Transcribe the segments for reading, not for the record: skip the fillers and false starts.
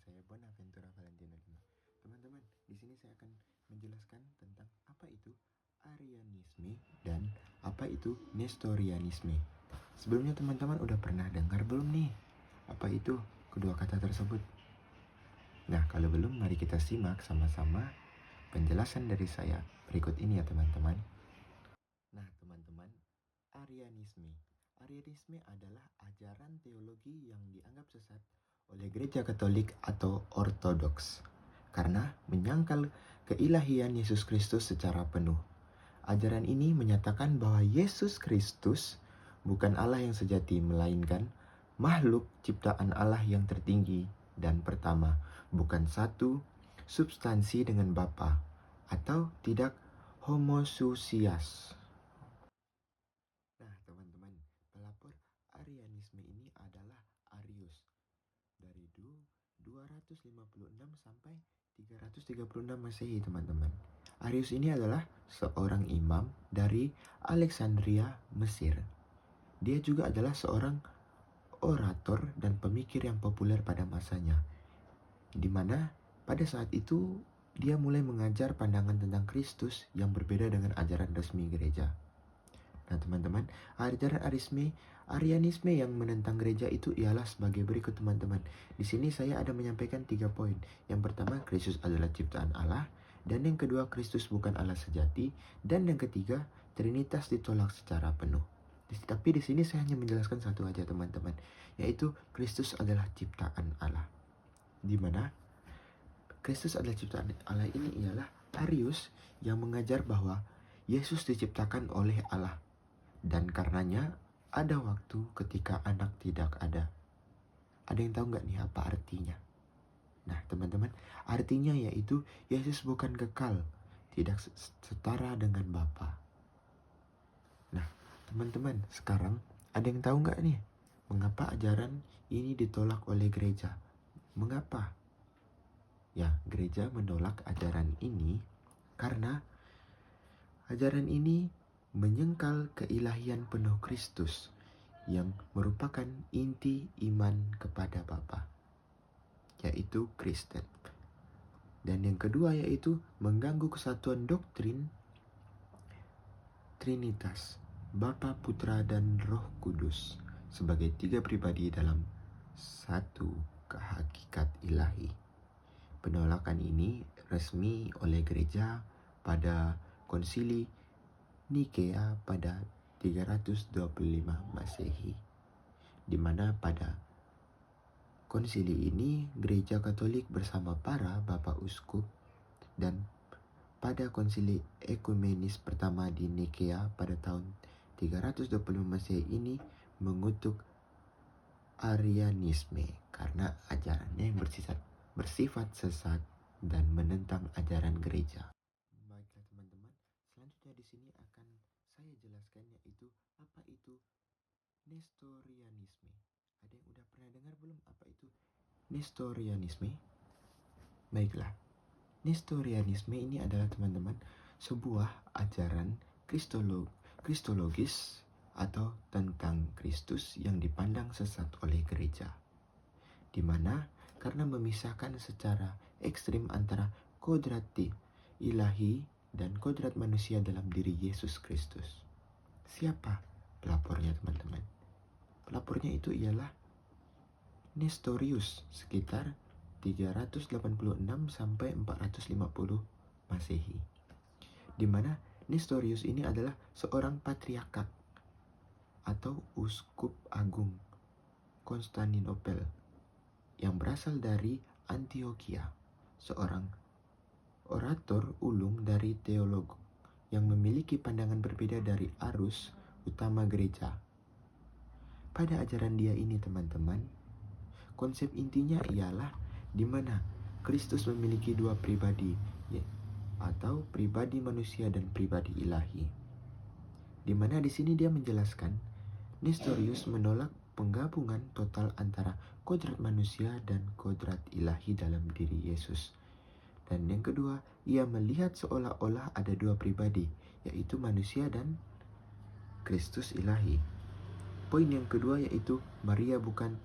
saya Bonaventura Valentino Lima. Teman-teman, di sini saya akan menjelaskan tentang apa itu Arianisme dan apa itu Nestorianisme. Sebelumnya teman-teman udah pernah dengar belum nih? Apa itu kedua kata tersebut? Nah, kalau belum, mari kita simak sama-sama penjelasan dari saya berikut ini ya teman-teman. Nah, teman-teman, Arianisme adalah ajaran teologi yang dianggap sesat oleh Gereja Katolik atau Ortodoks karena menyangkal keilahian Yesus Kristus secara penuh. Ajaran ini menyatakan bahwa Yesus Kristus bukan Allah yang sejati, melainkan makhluk ciptaan Allah yang tertinggi dan pertama, bukan satu substansi dengan Bapa, atau tidak homoousias. Nah, teman-teman, pelapor Arianisme ini adalah Arius dari 256 sampai 336 Masehi, teman-teman. Arius ini adalah seorang imam dari Alexandria, Mesir. Dia juga adalah seorang orator dan pemikir yang populer pada masanya, di mana pada saat itu dia mulai mengajar pandangan tentang Kristus yang berbeda dengan ajaran resmi gereja. Nah teman-teman, ajaran Arianisme yang menentang gereja itu ialah sebagai berikut teman-teman. Di sini saya ada menyampaikan 3 poin. Yang pertama, Kristus adalah ciptaan Allah. Dan yang kedua, Kristus bukan Allah sejati. Dan yang ketiga, Trinitas ditolak secara penuh. Tapi di sini saya hanya menjelaskan satu aja teman-teman, yaitu Kristus adalah ciptaan Allah. Di mana Kristus adalah ciptaan Allah ini ialah Arius yang mengajar bahwa Yesus diciptakan oleh Allah. Dan karenanya ada waktu ketika anak tidak ada. Ada yang tahu nggak nih apa artinya? Nah teman-teman, artinya yaitu Yesus bukan kekal, tidak setara dengan Bapa. Nah teman-teman, sekarang ada yang tahu nggak nih mengapa ajaran ini ditolak oleh gereja? Mengapa? Ya, gereja menolak ajaran ini karena ajaran ini menyangkal keilahian penuh Kristus yang merupakan inti iman kepada Bapa, yaitu Kristen. Dan yang kedua yaitu mengganggu kesatuan doktrin Trinitas, Bapa, Putra, dan Roh Kudus sebagai 3 pribadi dalam satu kehakikat ilahi. Penolakan ini resmi oleh gereja pada konsili Nikea pada 325 Masehi, di mana pada konsili ini gereja Katolik bersama para bapak uskup dan pada konsili ekumenis pertama di Nikea pada tahun 325 Masehi ini mengutuk Arianisme karena ajarannya yang bersifat sesat dan menentang ajaran gereja. Baiklah teman-teman, selanjutnya di sini akan saya jelaskan yaitu apa itu Nestorianisme. Ada yang udah pernah dengar belum apa itu Nestorianisme? Baiklah, Nestorianisme ini adalah teman-teman sebuah ajaran kristologis atau tentang Kristus yang dipandang sesat oleh gereja, di mana karena memisahkan secara ekstrim antara kodrat ilahi dan kodrat manusia dalam diri Yesus Kristus. Siapa pelapornya teman-teman? Pelapornya itu ialah Nestorius sekitar 386 sampai 450 Masehi. Di mana Nestorius ini adalah seorang patriarkat atau uskup agung Konstantinopel yang berasal dari Antioquia, seorang orator ulung dari teolog yang memiliki pandangan berbeda dari arus utama gereja. Pada ajaran dia ini teman-teman, konsep intinya ialah di mana Kristus memiliki 2 pribadi, atau pribadi manusia dan pribadi ilahi. Di mana di sini dia menjelaskan Nestorius menolak penggabungan total antara kodrat manusia dan kodrat ilahi dalam diri Yesus. Dan yang kedua, ia melihat seolah-olah ada 2 pribadi, yaitu manusia dan Kristus ilahi. Poin yang kedua yaitu Maria bukan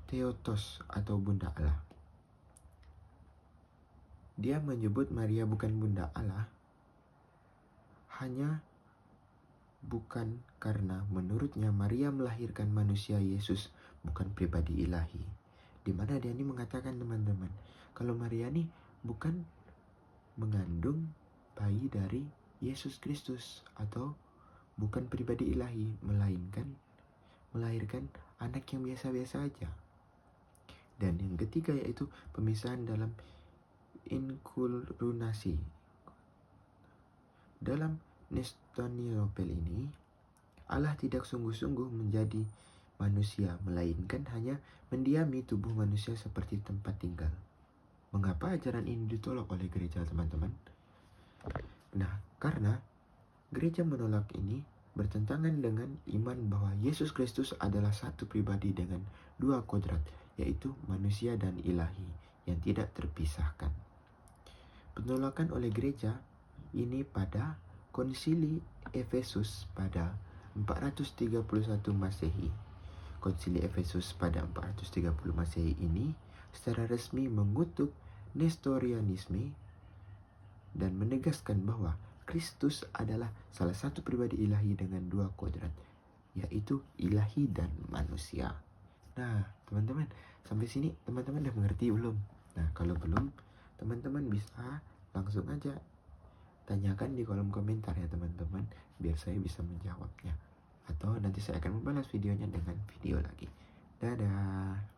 Theotokos atau Bunda Allah. Dia menyebut Maria bukan Bunda Allah hanya bukan karena menurutnya Maria melahirkan manusia Yesus, bukan pribadi ilahi. Di mana dia ini mengatakan, teman-teman, kalau Maria ini bukan mengandung bayi dari Yesus Kristus atau bukan pribadi ilahi, melainkan melahirkan anak yang biasa-biasa aja. Dan yang ketiga yaitu pemisahan dalam inkulunasi. Dalam Nestoriopel ini, Allah tidak sungguh-sungguh menjadi manusia, melainkan hanya mendiami tubuh manusia seperti tempat tinggal. Mengapa ajaran ini ditolak oleh gereja, teman-teman? Nah, karena gereja menolak ini bertentangan dengan iman bahwa Yesus Kristus adalah satu pribadi dengan dua kodrat, yaitu manusia dan ilahi, yang tidak terpisahkan. Penolakan oleh gereja ini pada Konsili Efesus pada 431 Masehi. Konsili Efesus pada 430 Masehi ini secara resmi mengutuk Nestorianisme dan menegaskan bahwa Kristus adalah salah satu pribadi ilahi dengan dua kodrat, yaitu ilahi dan manusia. Nah, teman-teman, sampai sini teman-teman udah mengerti belum? Nah, kalau belum, teman-teman bisa langsung aja tanyakan di kolom komentar ya, teman-teman, biar saya bisa menjawabnya. Atau nanti saya akan membalas videonya dengan video lagi. Dadah.